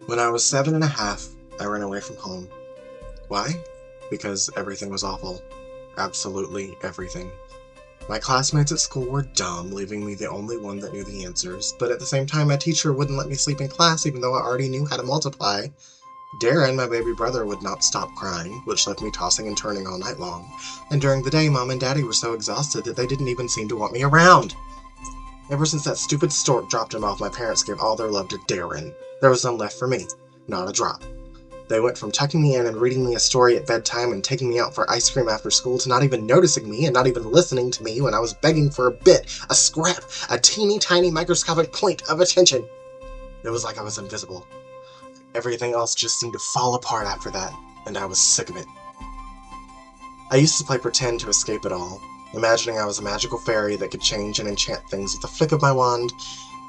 When I was 7.5, I ran away from home. Why? Because everything was awful. Absolutely everything. My classmates at school were dumb, leaving me the only one that knew the answers, but at the same time my teacher wouldn't let me sleep in class even though I already knew how to multiply. Darren, my baby brother, would not stop crying, which left me tossing and turning all night long. And during the day, Mom and Daddy were so exhausted that they didn't even seem to want me around. Ever since that stupid stork dropped him off, my parents gave all their love to Darren. There was none left for me. Not a drop. They went from tucking me in and reading me a story at bedtime and taking me out for ice cream after school to not even noticing me and not even listening to me when I was begging for a bit, a scrap, a teeny tiny microscopic point of attention. It was like I was invisible. Everything else just seemed to fall apart after that, and I was sick of it. I used to play pretend to escape it all, imagining I was a magical fairy that could change and enchant things with a flick of my wand.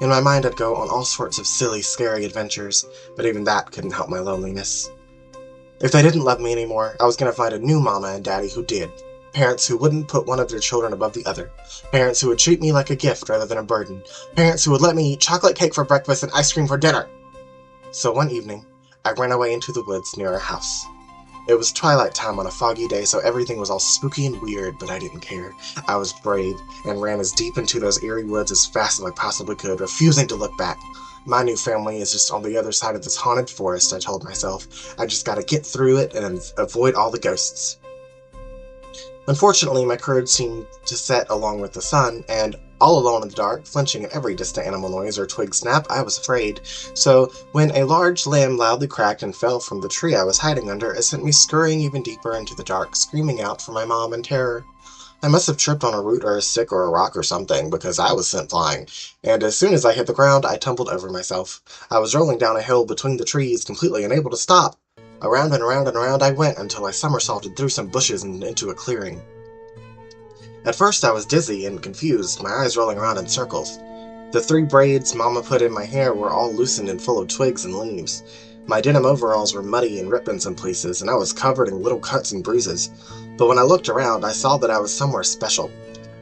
In my mind I'd go on all sorts of silly, scary adventures, but even that couldn't help my loneliness. If they didn't love me anymore, I was going to find a new mama and daddy who did. Parents who wouldn't put one of their children above the other. Parents who would treat me like a gift rather than a burden. Parents who would let me eat chocolate cake for breakfast and ice cream for dinner. So one evening, I ran away into the woods near our house. It was twilight time on a foggy day, so everything was all spooky and weird, but I didn't care. I was brave, and ran as deep into those eerie woods as fast as I possibly could, refusing to look back. My new family is just on the other side of this haunted forest, I told myself. I just gotta get through it and avoid all the ghosts. Unfortunately, my courage seemed to set along with the sun, and all alone in the dark, flinching at every distant animal noise or twig snap, I was afraid. So, when a large limb loudly cracked and fell from the tree I was hiding under, it sent me scurrying even deeper into the dark, screaming out for my mom in terror. I must have tripped on a root or a stick or a rock or something, because I was sent flying, and as soon as I hit the ground, I tumbled over myself. I was rolling down a hill between the trees, completely unable to stop. Around and around and around I went until I somersaulted through some bushes and into a clearing. At first I was dizzy and confused, my eyes rolling around in circles. The 3 braids Mama put in my hair were all loosened and full of twigs and leaves. My denim overalls were muddy and ripped in some places, and I was covered in little cuts and bruises. But when I looked around, I saw that I was somewhere special.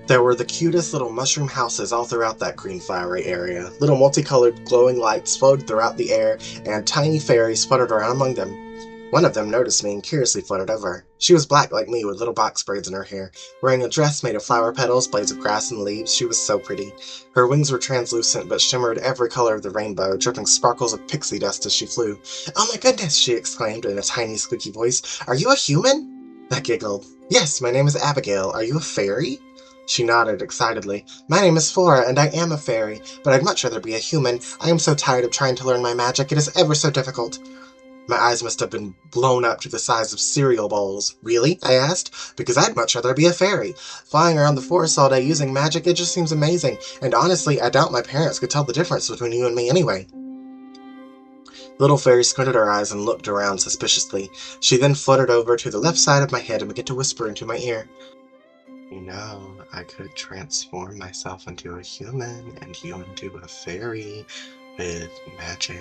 There were the cutest little mushroom houses all throughout that green flowery area. Little multicolored glowing lights floated throughout the air, and tiny fairies fluttered around among them. One of them noticed me and curiously fluttered over. She was black like me with little box braids in her hair, wearing a dress made of flower petals, blades of grass, and leaves. She was so pretty. Her wings were translucent but shimmered every color of the rainbow, dripping sparkles of pixie dust as she flew. "Oh my goodness!" she exclaimed in a tiny squeaky voice. "Are you a human?" I giggled. "Yes, my name is Abigail. Are you a fairy?" She nodded excitedly. "My name is Flora, and I am a fairy, but I'd much rather be a human. I am so tired of trying to learn my magic. It is ever so difficult." My eyes must have been blown up to the size of cereal bowls. "Really?" I asked. "Because I'd much rather be a fairy. Flying around the forest all day using magic, it just seems amazing. And honestly, I doubt my parents could tell the difference between you and me anyway." Little fairy squinted her eyes and looked around suspiciously. She then fluttered over to the left side of my head and began to whisper into my ear. "You know, I could transform myself into a human and you into a fairy with magic."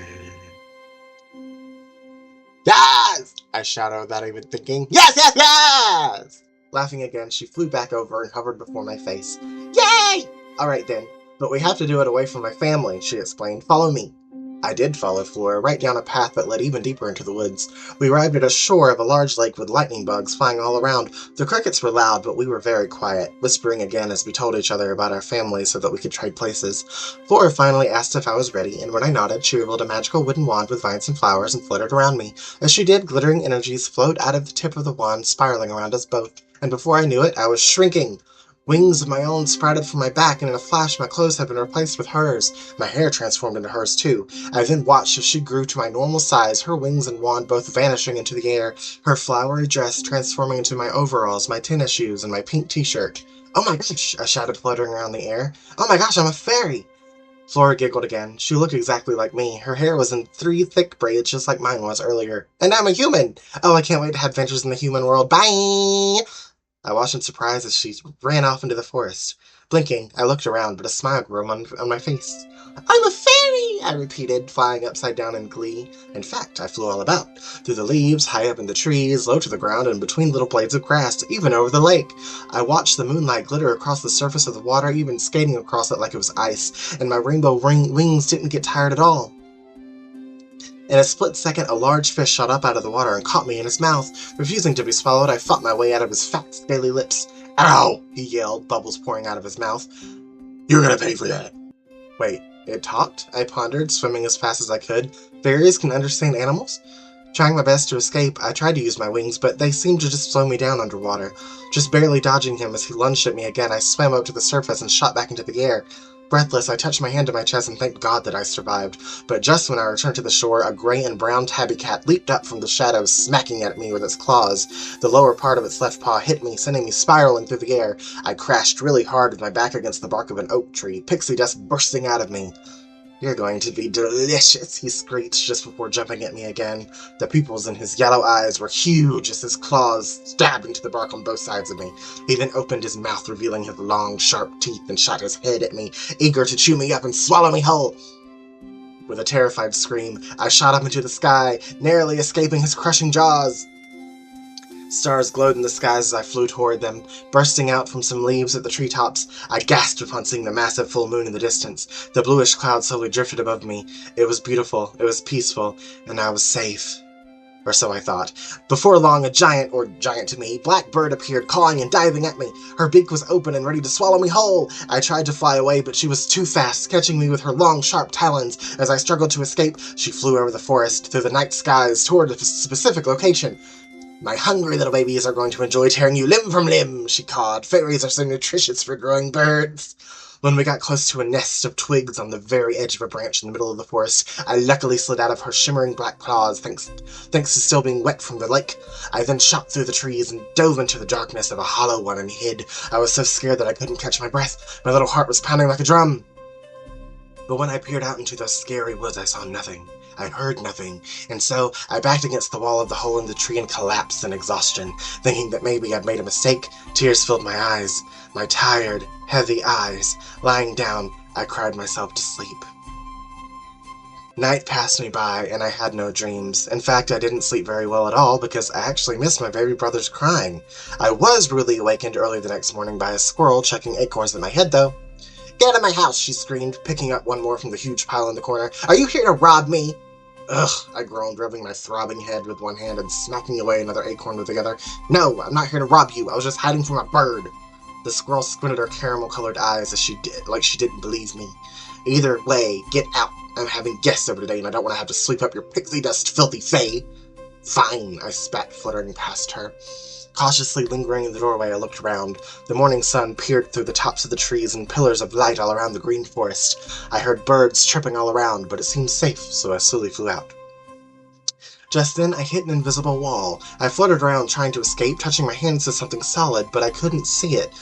"Yes!" I shouted without even thinking. "Yes, yes, yes!" Laughing again, she flew back over and hovered before my face. "Yay! All right then, but we have to do it away from my family," she explained. "Follow me." I did follow Flora right down a path that led even deeper into the woods. We arrived at a shore of a large lake with lightning bugs flying all around. The crickets were loud, but we were very quiet, whispering again as we told each other about our families so that we could trade places. Flora finally asked if I was ready, and when I nodded, she revealed a magical wooden wand with vines and flowers and fluttered around me. As she did, glittering energies flowed out of the tip of the wand, spiraling around us both, and before I knew it, I was shrinking. Wings of my own sprouted from my back, and in a flash my clothes had been replaced with hers. My hair transformed into hers too. I then watched as she grew to my normal size, her wings and wand both vanishing into the air, her flowery dress transforming into my overalls, my tennis shoes, and my pink t-shirt. "Oh my gosh!" I shouted, fluttering around the air. "Oh my gosh, I'm a fairy!" Flora giggled again. She looked exactly like me. Her hair was in 3 thick braids just like mine was earlier. "And I'm a human! Oh, I can't wait to have adventures in the human world. Bye!" I watched in surprise as she ran off into the forest. Blinking, I looked around, but a smile grew on my face. "I'm a fairy!" I repeated, flying upside down in glee. In fact, I flew all about. Through the leaves, high up in the trees, low to the ground, and between little blades of grass, even over the lake. I watched the moonlight glitter across the surface of the water, even skating across it like it was ice, and my rainbow wings didn't get tired at all. In a split second, a large fish shot up out of the water and caught me in his mouth. Refusing to be swallowed, I fought my way out of his fat, scaly lips. "Ow!" he yelled, bubbles pouring out of his mouth. "You're gonna pay for that." Wait, it talked? I pondered, swimming as fast as I could. Fairies can understand animals? Trying my best to escape, I tried to use my wings, but they seemed to just slow me down underwater. Just barely dodging him as he lunged at me again, I swam up to the surface and shot back into the air. Breathless, I touched my hand to my chest and thanked God that I survived. But just when I returned to the shore, a gray and brown tabby cat leaped up from the shadows, smacking at me with its claws. The lower part of its left paw hit me, sending me spiraling through the air. I crashed really hard with my back against the bark of an oak tree, pixie dust bursting out of me. "You're going to be delicious," he screeched just before jumping at me again. The pupils in his yellow eyes were huge as his claws stabbed into the bark on both sides of me. He then opened his mouth, revealing his long, sharp teeth, and shot his head at me, eager to chew me up and swallow me whole. With a terrified scream, I shot up into the sky, narrowly escaping his crushing jaws. Stars glowed in the skies as I flew toward them, bursting out from some leaves at the treetops. I gasped upon seeing the massive full moon in the distance. The bluish cloud slowly drifted above me. It was beautiful, it was peaceful, and I was safe. Or so I thought. Before long, a giant, or giant to me, black bird appeared, clawing and diving at me. Her beak was open and ready to swallow me whole. I tried to fly away, but she was too fast, catching me with her long, sharp talons. As I struggled to escape, she flew over the forest, through the night skies, toward a specific location. "My hungry little babies are going to enjoy tearing you limb from limb," she cawed. "Fairies are so nutritious for growing birds." When we got close to a nest of twigs on the very edge of a branch in the middle of the forest, I luckily slid out of her shimmering black claws, thanks to still being wet from the lake. I then shot through the trees and dove into the darkness of a hollow one and hid. I was so scared that I couldn't catch my breath. My little heart was pounding like a drum. But when I peered out into those scary woods, I saw nothing. I heard nothing, and so I backed against the wall of the hole in the tree and collapsed in exhaustion, thinking that maybe I'd made a mistake. Tears filled my eyes, my tired, heavy eyes. Lying down, I cried myself to sleep. Night passed me by, and I had no dreams. In fact, I didn't sleep very well at all, because I actually missed my baby brother's crying. I was rudely awakened early the next morning by a squirrel chucking acorns at my head, though. "Get out of my house," she screamed, picking up one more from the huge pile in the corner. "Are you here to rob me?" "Ugh," I groaned, rubbing my throbbing head with one hand and smacking away another acorn with the other. "No, I'm not here to rob you. I was just hiding from a bird." The squirrel squinted her caramel-colored eyes as she didn't believe me. "Either way, get out. I'm having guests over today, and I don't want to have to sweep up your pixie dust, filthy fae." "Fine," I spat, fluttering past her. Cautiously lingering in the doorway, I looked around. The morning sun peered through the tops of the trees and pillars of light all around the green forest. I heard birds chirping all around, but it seemed safe, so I slowly flew out. Just then, I hit an invisible wall. I fluttered around trying to escape, touching my hands to something solid, but I couldn't see it.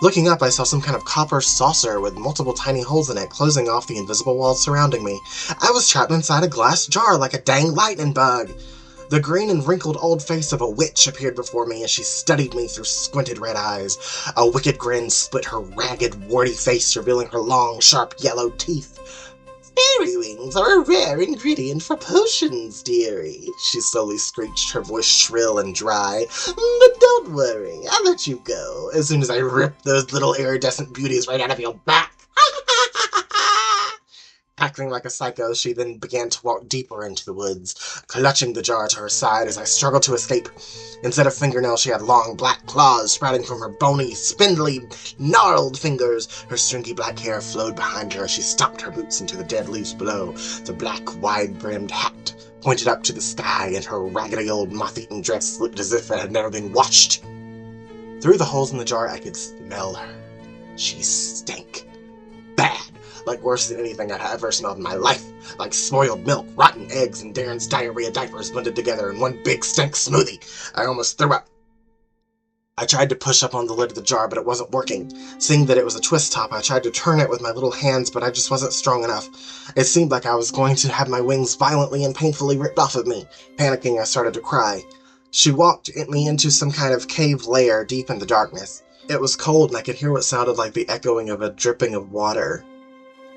Looking up, I saw some kind of copper saucer with multiple tiny holes in it, closing off the invisible walls surrounding me. I was trapped inside a glass jar like a dang lightning bug. The green and wrinkled old face of a witch appeared before me as she studied me through squinted red eyes. A wicked grin split her ragged, warty face, revealing her long, sharp yellow teeth. "Fairy wings are a rare ingredient for potions, dearie," she slowly screeched, her voice shrill and dry. "But don't worry, I'll let you go as soon as I rip those little iridescent beauties right out of your back." Cackling like a psycho, she then began to walk deeper into the woods, clutching the jar to her side as I struggled to escape. Instead of fingernails, she had long black claws sprouting from her bony, spindly, gnarled fingers. Her stringy black hair flowed behind her as she stomped her boots into the dead leaves below. The black, wide-brimmed hat pointed up to the sky, and her raggedy old moth-eaten dress looked as if it had never been washed. Through the holes in the jar, I could smell her. She stank. Bad. Like worse than anything I'd ever smelled in my life. Like spoiled milk, rotten eggs, and Darren's diarrhea diapers blended together in one big stink smoothie. I almost threw up. I tried to push up on the lid of the jar, but it wasn't working. Seeing that it was a twist top, I tried to turn it with my little hands, but I just wasn't strong enough. It seemed like I was going to have my wings violently and painfully ripped off of me. Panicking, I started to cry. She walked me into some kind of cave lair deep in the darkness. It was cold, and I could hear what sounded like the echoing of a dripping of water.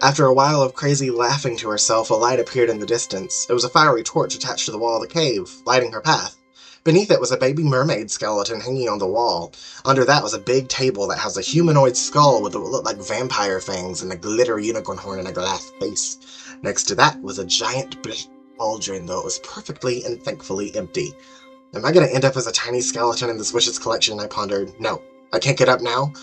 After a while of crazy laughing to herself, a light appeared in the distance. It was a fiery torch attached to the wall of the cave, lighting her path. Beneath it was a baby mermaid skeleton hanging on the wall. Under that was a big table that has a humanoid skull with what looked like vampire fangs and a glitter unicorn horn and a glass face. Next to that was a giant black cauldron, though it was perfectly and thankfully empty. Am I going to end up as a tiny skeleton in this witch's collection? I pondered. No. I can't get up now?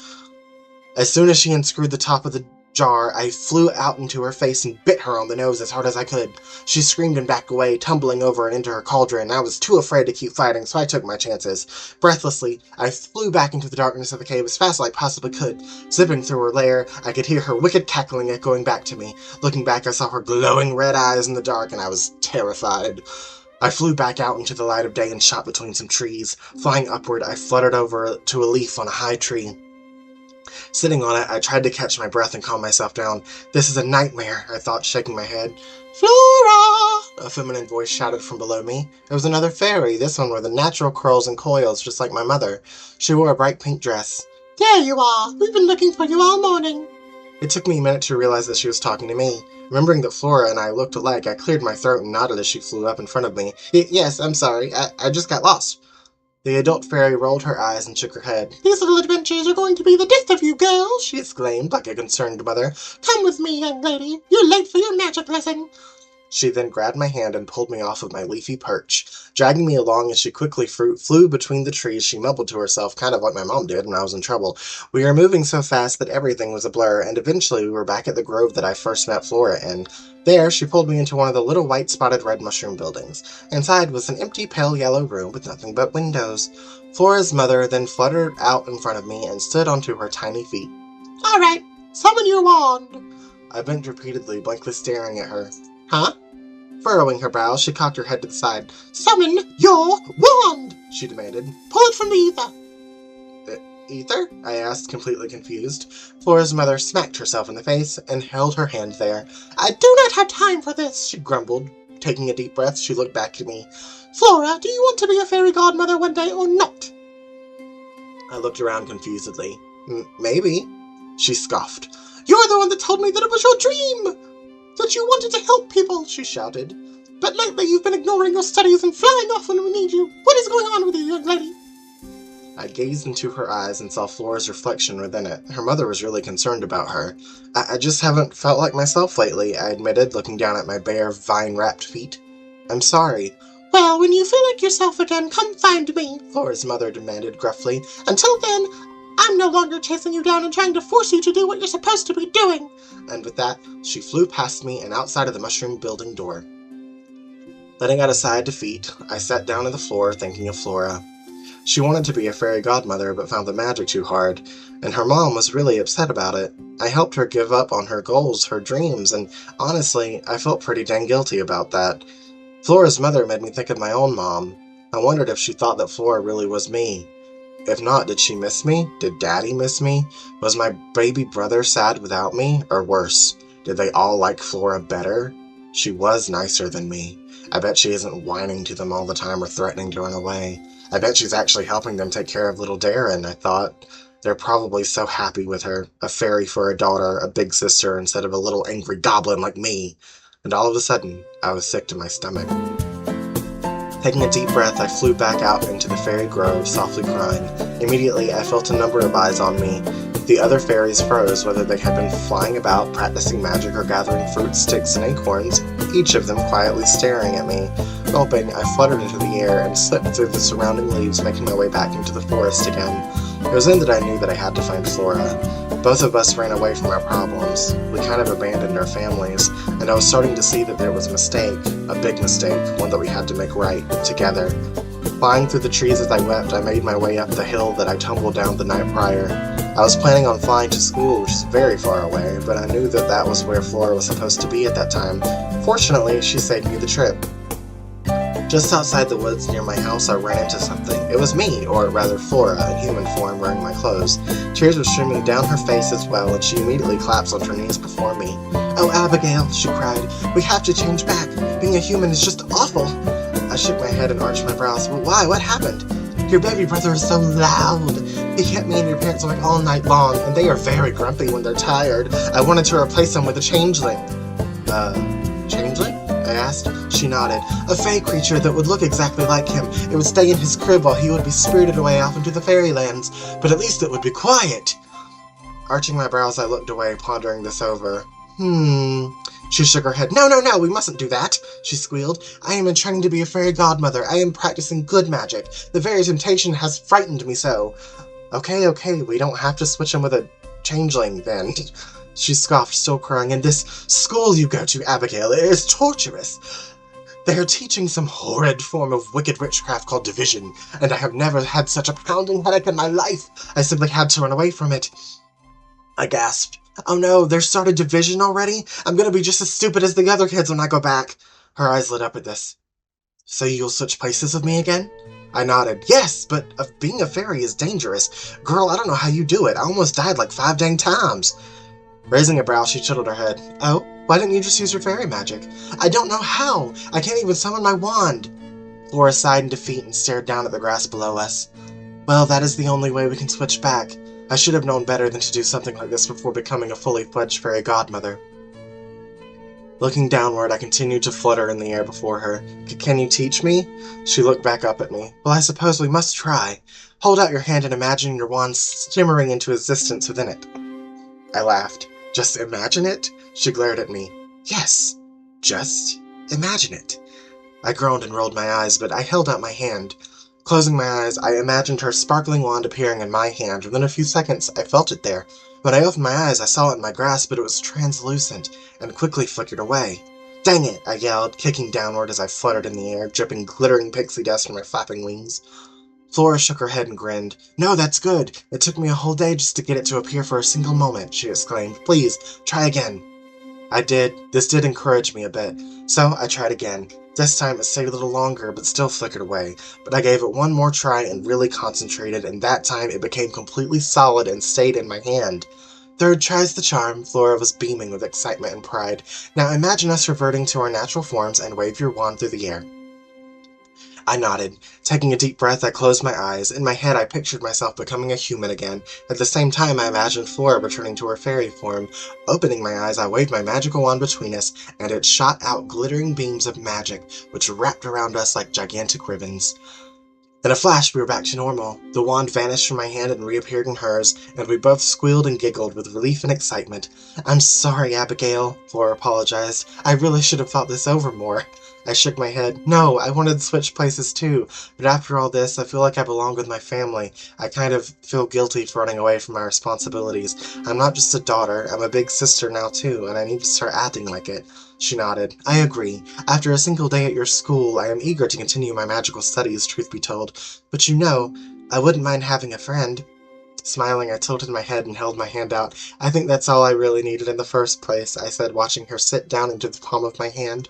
As soon as she unscrewed the top of the jar, I flew out into her face and bit her on the nose as hard as I could. She screamed and backed away, tumbling over and into her cauldron. I was too afraid to keep fighting, so I took my chances. Breathlessly, I flew back into the darkness of the cave as fast as I possibly could. Zipping through her lair, I could hear her wicked cackling echoing back to me. Looking back, I saw her glowing red eyes in the dark, and I was terrified. I flew back out into the light of day and shot between some trees. Flying upward, I fluttered over to a leaf on a high tree. Sitting on it, I tried to catch my breath and calm myself down. This is a nightmare, I thought, shaking my head. Flora! A feminine voice shouted from below me. It was another fairy, this one with the natural curls and coils, just like my mother. She wore a bright pink dress. There you are! We've been looking for you all morning! It took me a minute to realize that she was talking to me. Remembering that Flora and I looked alike, I cleared my throat and nodded as she flew up in front of me. Yes, I'm sorry. I just got lost. The adult fairy rolled her eyes and shook her head. These little adventures are going to be the death of you, girls, she exclaimed like a concerned mother. Come with me, young lady. You're late for your magic lesson. She then grabbed my hand and pulled me off of my leafy perch. Dragging me along as she quickly flew between the trees, she mumbled to herself, kind of like my mom did when I was in trouble. We were moving so fast that everything was a blur, and eventually we were back at the grove that I first met Flora in. There, she pulled me into one of the little white spotted red mushroom buildings. Inside was an empty pale yellow room with nothing but windows. Flora's mother then fluttered out in front of me and stood onto her tiny feet. All right, summon your wand. I bent repeatedly, blankly staring at her. Huh? Furrowing her brows, she cocked her head to the side. Summon your wand, she demanded. Pull it from the ether. Ether? I asked, completely confused. Flora's mother smacked herself in the face and held her hand there. I do not have time for this, she grumbled. Taking a deep breath, she looked back at me. Flora, do you want to be a fairy godmother one day or not? I looked around confusedly. Maybe. She scoffed. You're the one that told me that it was your dream! That you wanted to help people, she shouted. But lately you've been ignoring your studies and flying off when we need you. What is going on with you, young lady? I gazed into her eyes and saw Flora's reflection within it. Her mother was really concerned about her. I just haven't felt like myself lately, I admitted, looking down at my bare, vine-wrapped feet. I'm sorry. Well, when you feel like yourself again, come find me, Flora's mother demanded gruffly. Until then, I'm no longer chasing you down and trying to force you to do what you're supposed to be doing. And with that, she flew past me and outside of the mushroom building door. Letting out a sigh of defeat, I sat down on the floor thinking of Flora. She wanted to be a fairy godmother but found the magic too hard, and her mom was really upset about it. I helped her give up on her goals, her dreams, and honestly, I felt pretty dang guilty about that. Flora's mother made me think of my own mom. I wondered if she thought that Flora really was me. If not, did she miss me? Did Daddy miss me? Was my baby brother sad without me? Or worse, did they all like Flora better? She was nicer than me. I bet she isn't whining to them all the time or threatening to run away. I bet she's actually helping them take care of little Darren, I thought. They're probably so happy with her. A fairy for a daughter, a big sister, instead of a little angry goblin like me. And all of a sudden, I was sick to my stomach. Taking a deep breath, I flew back out into the fairy grove, softly crying. Immediately, I felt a number of eyes on me. The other fairies froze, whether they had been flying about, practicing magic, or gathering fruit, sticks, and acorns, each of them quietly staring at me. Gulping, I fluttered into the air and slipped through the surrounding leaves, making my way back into the forest again. It was then that I knew that I had to find Flora. Both of us ran away from our problems. We kind of abandoned our families, and I was starting to see that there was a mistake, a big mistake, one that we had to make right, together. Flying through the trees as I wept, I made my way up the hill that I tumbled down the night prior. I was planning on flying to school, which is very far away, but I knew that that was where Flora was supposed to be at that time. Fortunately, she saved me the trip. Just outside the woods near my house, I ran into something. It was me, or rather Flora, in human form, wearing my clothes. Tears were streaming down her face as well, and she immediately collapsed on her knees before me. Oh, Abigail, she cried. We have to change back. Being a human is just awful. I shook my head and arched my brows. Well, why? What happened? Your baby brother is so loud. He kept me and your parents awake all night long, and they are very grumpy when they're tired. I wanted to replace him with a changeling. Changeling? I asked. She nodded. A fey creature that would look exactly like him. It would stay in his crib while he would be spirited away off into the fairylands, but at least it would be quiet. Arching my brows, I looked away, pondering this over. She shook her head. No, no, no, we mustn't do that, she squealed. I am in training to be a fairy godmother. I am practicing good magic. The very temptation has frightened me so. Okay, okay, we don't have to switch him with a changeling, then. She scoffed, still crying. In this school you go to, Abigail, it is torturous. They are teaching some horrid form of wicked witchcraft called division, and I have never had such a pounding headache in my life. I simply had to run away from it. I gasped. Oh no, there's started division already? I'm gonna be just as stupid as the other kids when I go back. Her eyes lit up at this. So you'll switch places with me again? I nodded. Yes, but being a fairy is dangerous. Girl, I don't know how you do it. I almost died like 5 dang times. Raising a brow, she chittled her head. Oh, why didn't you just use your fairy magic? I don't know how. I can't even summon my wand. Flora sighed in defeat and stared down at the grass below us. Well, that is the only way we can switch back. I should have known better than to do something like this before becoming a fully fledged fairy godmother. Looking downward, I continued to flutter in the air before her. Can you teach me? She looked back up at me. Well, I suppose we must try. Hold out your hand and imagine your wand shimmering into existence within it. I laughed. Just imagine it? She glared at me. Yes, just imagine it. I groaned and rolled my eyes, but I held out my hand. Closing my eyes, I imagined her sparkling wand appearing in my hand. Within a few seconds, I felt it there. When I opened my eyes, I saw it in my grasp, but it was translucent, and quickly flickered away. Dang it, I yelled, kicking downward as I fluttered in the air, dripping glittering pixie dust from my flapping wings. Flora shook her head and grinned. No, that's good. It took me a whole day just to get it to appear for a single moment, she exclaimed. Please, try again. I did. This did encourage me a bit, so I tried again. This time it stayed a little longer, but still flickered away. But I gave it one more try and really concentrated, and that time it became completely solid and stayed in my hand. Third tries the charm. Flora was beaming with excitement and pride. Now imagine us reverting to our natural forms and wave your wand through the air. I nodded. Taking a deep breath, I closed my eyes. In my head, I pictured myself becoming a human again. At the same time, I imagined Flora returning to her fairy form. Opening my eyes, I waved my magical wand between us, and it shot out glittering beams of magic, which wrapped around us like gigantic ribbons. In a flash, we were back to normal. The wand vanished from my hand and reappeared in hers, and we both squealed and giggled with relief and excitement. I'm sorry, Abigail, Flora apologized. I really should have thought this over more. I shook my head. No, I wanted to switch places too, but after all this, I feel like I belong with my family. I kind of feel guilty for running away from my responsibilities. I'm not just a daughter, I'm a big sister now too, and I need to start acting like it. She nodded. I agree. After a single day at your school, I am eager to continue my magical studies, truth be told. But you know, I wouldn't mind having a friend. Smiling, I tilted my head and held my hand out. I think that's all I really needed in the first place, I said, watching her sit down into the palm of my hand.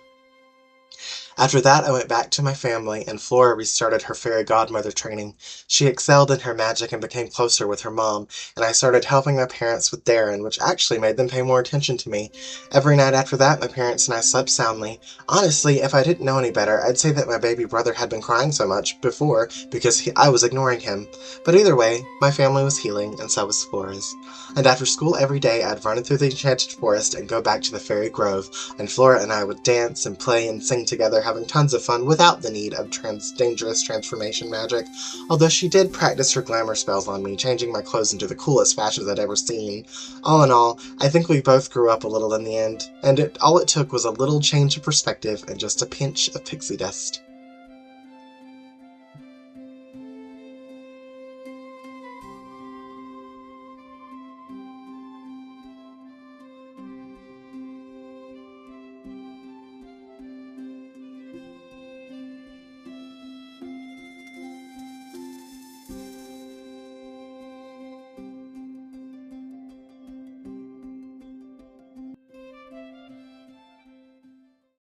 After that, I went back to my family, and Flora restarted her fairy godmother training. She excelled in her magic and became closer with her mom, and I started helping my parents with Darren, which actually made them pay more attention to me. Every night after that, my parents and I slept soundly. Honestly, if I didn't know any better, I'd say that my baby brother had been crying so much before because I was ignoring him. But either way, my family was healing, and so was Flora's. And after school every day, I'd run through the enchanted forest and go back to the fairy grove, and Flora and I would dance and play and sing together, having tons of fun without the need of dangerous transformation magic, although she did practice her glamour spells on me, changing my clothes into the coolest fashions I'd ever seen. All in all, I think we both grew up a little in the end, and all it took was a little change of perspective and just a pinch of pixie dust.